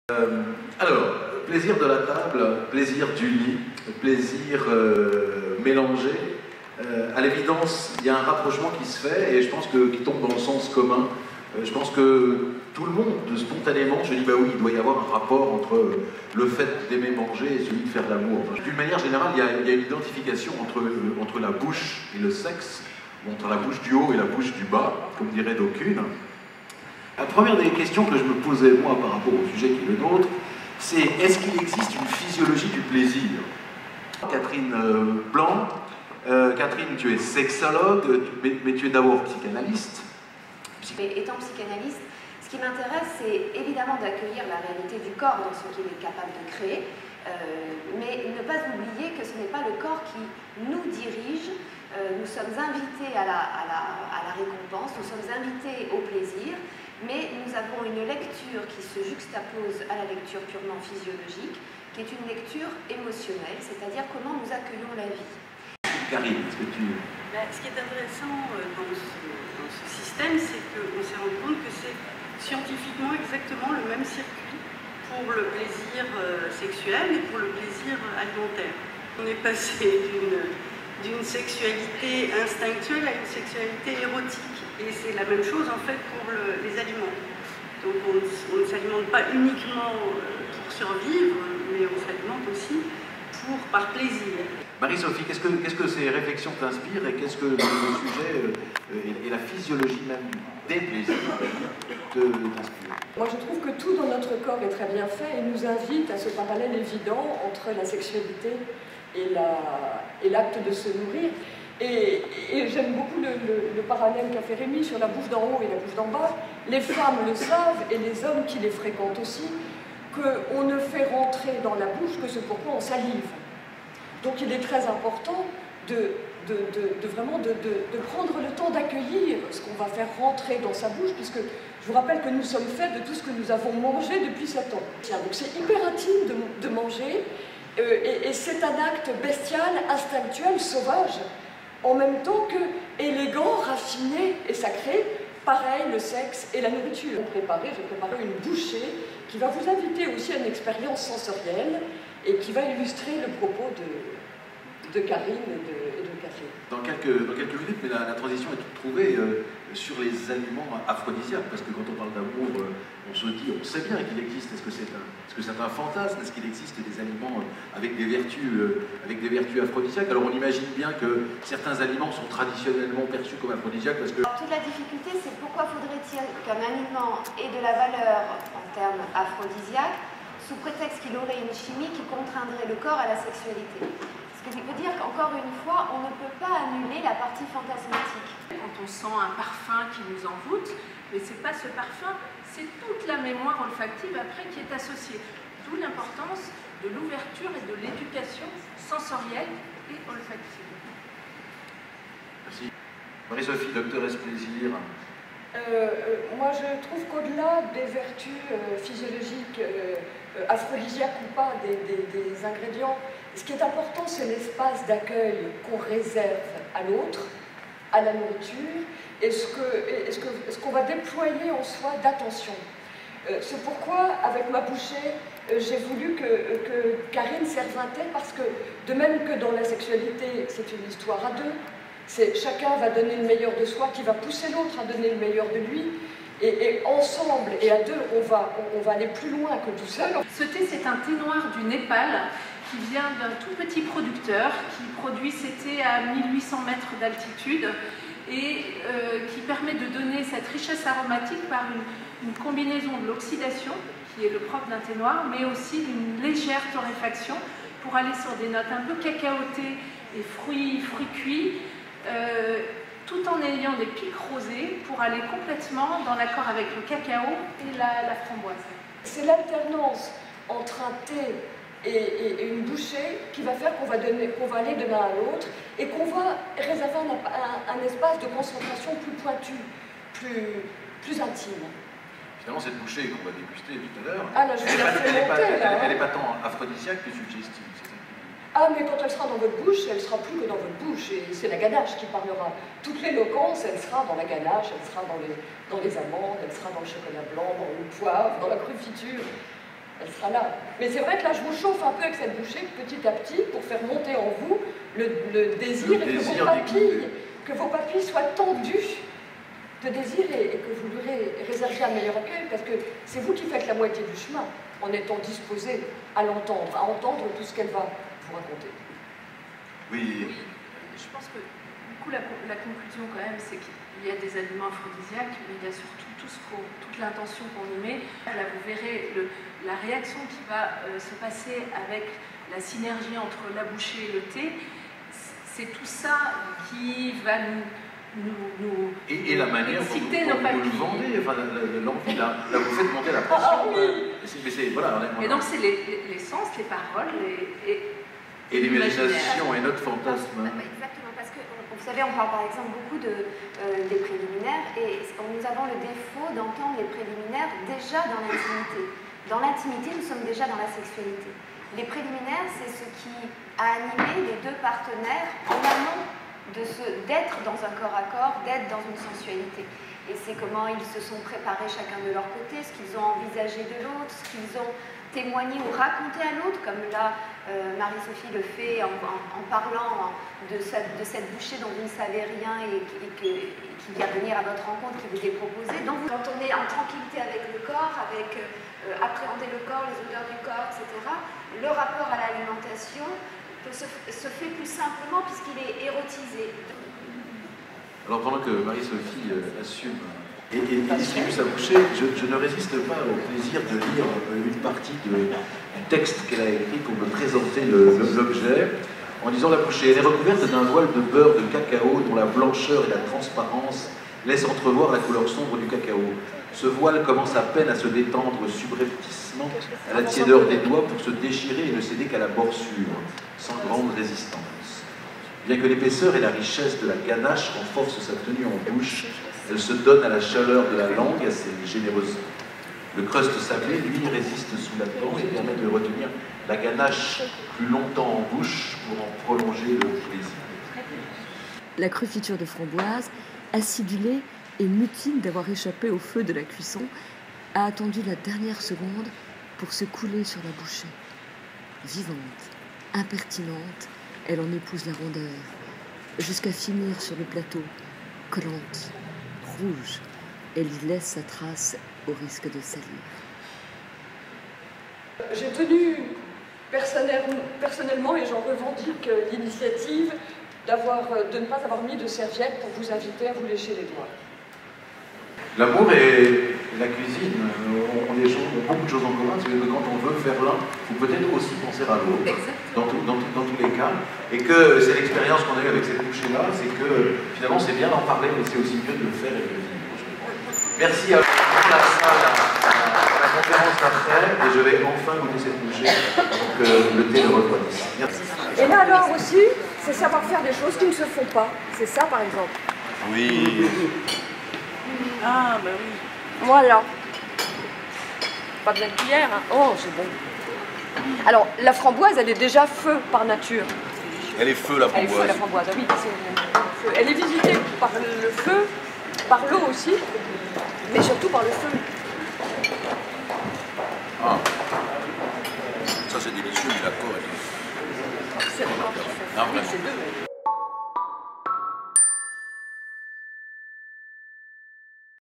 Alors, plaisir de la table, plaisir du lit, plaisir mélangé. À l'évidence, il y a un rapprochement qui se fait et je pense qui tombe dans le sens commun. Je pense que tout le monde, spontanément, je dis bah oui, il doit y avoir un rapport entre le fait d'aimer manger et celui de faire l'amour. Enfin, d'une manière générale, il y a une identification entre la bouche et le sexe, ou entre la bouche du haut et la bouche du bas, comme dirait d'aucunes. La première des questions que je me posais moi par rapport au sujet qui est le nôtre, c'est est-ce qu'il existe une physiologie du plaisir? Catherine Blanc, Catherine, tu es sexologue, mais tu es d'abord psychanalyste. Étant psychanalyste, ce qui m'intéresse, c'est évidemment d'accueillir la réalité du corps dans ce qu'il est capable de créer, mais ne pas oublier que ce n'est pas le corps qui nous dirige. Nous sommes invités à la récompense, nous sommes invités au plaisir, mais nous avons une lecture qui se juxtapose à la lecture purement physiologique, qui est une lecture émotionnelle, c'est-à-dire comment nous accueillons la vie. Karine, est-ce que tu... Ce qui est intéressant dans ce système, c'est qu'on s'est rendu compte que c'est scientifiquement exactement le même circuit pour le plaisir sexuel et pour le plaisir alimentaire. On est passé d'une sexualité instinctuelle à une sexualité érotique. Et c'est la même chose en fait pour les aliments. Donc on ne s'alimente pas uniquement pour survivre, mais on s'alimente aussi par plaisir. Marie-Sophie, qu'est-ce que ces réflexions t'inspirent et qu'est-ce que le sujet et la physiologie même des plaisirs t'inspirent? Moi je trouve que tout dans notre corps est très bien fait et nous invite à ce parallèle évident entre la sexualité et l'acte de se nourrir. Et j'aime beaucoup le parallèle qu'a fait Rémi sur la bouche d'en haut et la bouche d'en bas. Les femmes le savent et les hommes qui les fréquentent aussi, qu'on ne fait rentrer dans la bouche que ce pourquoi on salive. Donc il est très important vraiment de prendre le temps d'accueillir ce qu'on va faire rentrer dans sa bouche, puisque je vous rappelle que nous sommes faits de tout ce que nous avons mangé depuis 7 ans. Donc c'est hyper intime de manger, et c'est un acte bestial, instinctuel, sauvage, en même temps que élégant, raffiné et sacré. Pareil, le sexe et la nourriture. J'ai préparé une bouchée qui va vous inviter aussi à une expérience sensorielle et qui va illustrer le propos de Karine et de Catherine. Dans quelques minutes, mais la transition est toute trouvée sur les aliments aphrodisiaques, parce que quand on parle d'amour, on se dit, on sait bien qu'il existe, est-ce que c'est un fantasme, est-ce qu'il existe des aliments avec des vertus aphrodisiaques? Alors on imagine bien que certains aliments sont traditionnellement perçus comme aphrodisiaques parce que... Alors, toute la difficulté, c'est pourquoi faudrait-il qu'un aliment ait de la valeur en termes aphrodisiaques sous prétexte qu'il aurait une chimie qui contraindrait le corps à la sexualité. Ce qui veut dire qu'encore une fois, on ne peut pas annuler la partie fantasmatique. Quand on sent un parfum qui nous envoûte, mais ce n'est pas ce parfum, c'est toute la mémoire olfactive après qui est associée. D'où l'importance de l'ouverture et de l'éducation sensorielle et olfactive. Merci. Marie-Sophie, doctoresse plaisir. Moi je trouve qu'au-delà des vertus physiologiques, aphrodisiaques ou pas, des ingrédients, ce qui est important, c'est l'espace d'accueil qu'on réserve à l'autre, à la nourriture, et ce qu'on va déployer en soi d'attention. C'est pourquoi, avec ma bouchée, j'ai voulu que Karine serve un thé, parce que, de même que dans la sexualité, c'est une histoire à deux, chacun va donner le meilleur de soi, qui va pousser l'autre à donner le meilleur de lui, et ensemble et à deux, on va aller plus loin que tout seul. Ce thé, c'est un thé noir du Népal, qui vient d'un tout petit producteur qui produit ses thés à 1800 mètres d'altitude et qui permet de donner cette richesse aromatique par une combinaison de l'oxydation, qui est le propre d'un thé noir, mais aussi d'une légère torréfaction pour aller sur des notes un peu cacaotées et fruits cuits, tout en ayant des pics rosés pour aller complètement dans l'accord avec le cacao et la framboise. C'est l'alternance entre un thé et une bouchée qui va faire qu'on va aller de l'un à l'autre et qu'on va réserver un espace de concentration plus pointu, plus intime. Finalement, cette bouchée qu'on va déguster tout à l'heure, là, elle n'est pas tant aphrodisiaque que suggestive. Ah, mais quand elle sera dans votre bouche, elle sera plus que dans votre bouche, et c'est la ganache qui parlera. Toute l'éloquence, elle sera dans la ganache, elle sera dans les amandes, elle sera dans le chocolat blanc, dans le poivre, dans la confiture. Voilà. Mais c'est vrai que là, je vous chauffe un peu avec cette bouchée, petit à petit, pour faire monter en vous le désir, et que vos papilles soient tendues de désir et que vous lui réserviez un meilleur accueil, parce que c'est vous qui faites la moitié du chemin, en étant disposé à l'entendre, à entendre tout ce qu'elle va vous raconter. Oui. Je pense que du coup, la conclusion quand même, c'est qu'il y a des aliments aphrodisiaques, mais il y a surtout toute l'intention qu'on y met. Là, vous verrez la réaction qui va se passer avec la synergie entre la bouchée et le thé. C'est tout ça qui va et la manière dont vous le vendez, enfin, l'envie, là, vous faites monter la pression. Voilà, et donc c'est l'essence, les paroles et l'imagination et notre fantasme. Exactement, parce que vous savez, on parle par exemple beaucoup des préliminaires, et nous avons le défaut d'entendre les préliminaires déjà dans l'intimité. Dans l'intimité, nous sommes déjà dans la sexualité. Les préliminaires, c'est ce qui a animé les deux partenaires en amont d'être dans un corps à corps, d'être dans une sensualité. Et c'est comment ils se sont préparés chacun de leur côté, ce qu'ils ont envisagé de l'autre, ce qu'ils ont témoigné ou raconté à l'autre, comme là Marie-Sophie le fait en parlant de cette bouchée dont vous ne savez rien et qui vient venir à votre rencontre, qui vous est proposée. Donc quand on est en tranquillité avec le corps, avec appréhender le corps, les odeurs du corps, etc., le rapport à l'alimentation se fait plus simplement puisqu'il est érotisé. Alors pendant que Marie-Sophie assume et distribue sa bouchée, je ne résiste pas au plaisir de lire une partie du texte qu'elle a écrit pour me présenter l'objet, en disant la bouchée. Elle est recouverte d'un voile de beurre de cacao dont la blancheur et la transparence laissent entrevoir la couleur sombre du cacao. Ce voile commence à peine à se détendre subrepticement à la tiédeur des doigts pour se déchirer et ne céder qu'à la morsure, sans grande résistance. Bien que l'épaisseur et la richesse de la ganache renforcent sa tenue en bouche, elle se donne à la chaleur de la langue assez généreusement. Le crust sablé, lui, résiste sous la dent et permet de retenir la ganache plus longtemps en bouche pour en prolonger le plaisir. La confiture de framboise, acidulée et mutine d'avoir échappé au feu de la cuisson, a attendu la dernière seconde pour se couler sur la bouchée. Vivante, impertinente, elle en épouse la rondeur, jusqu'à finir sur le plateau, collante, rouge. Elle y laisse sa trace au risque de salir. J'ai tenu personnellement, et j'en revendique l'initiative, de ne pas avoir mis de serviette pour vous inviter à vous lécher les doigts. L'amour et la cuisine ont beaucoup de choses en commun, c'est que quand on veut faire l'un, il faut peut-être aussi penser à l'autre, dans tous les cas, et que c'est l'expérience qu'on a eue avec cette bouchée-là, c'est que finalement c'est bien d'en parler, mais c'est aussi mieux de le faire et de le vivre. Merci à vous pour la salle, à la conférence d'après, et je vais enfin goûter cette bouchée pour que le thé le refroidisse. Merci. Et là alors aussi, c'est savoir faire des choses qui ne se font pas. C'est ça par exemple. Oui. Ah, bah oui. Voilà. Pas besoin de cuillère, hein. Oh, c'est bon. Alors, la framboise, elle est déjà feu par nature. Elle est feu, la framboise. Elle est feu, la framboise, oui. C'est feu. Elle est visitée par le feu, par l'eau aussi, mais surtout par le feu. Ah. Ça, c'est délicieux, mais la corps est... C'est le corps qui fait. Ah, oui, c'est deux.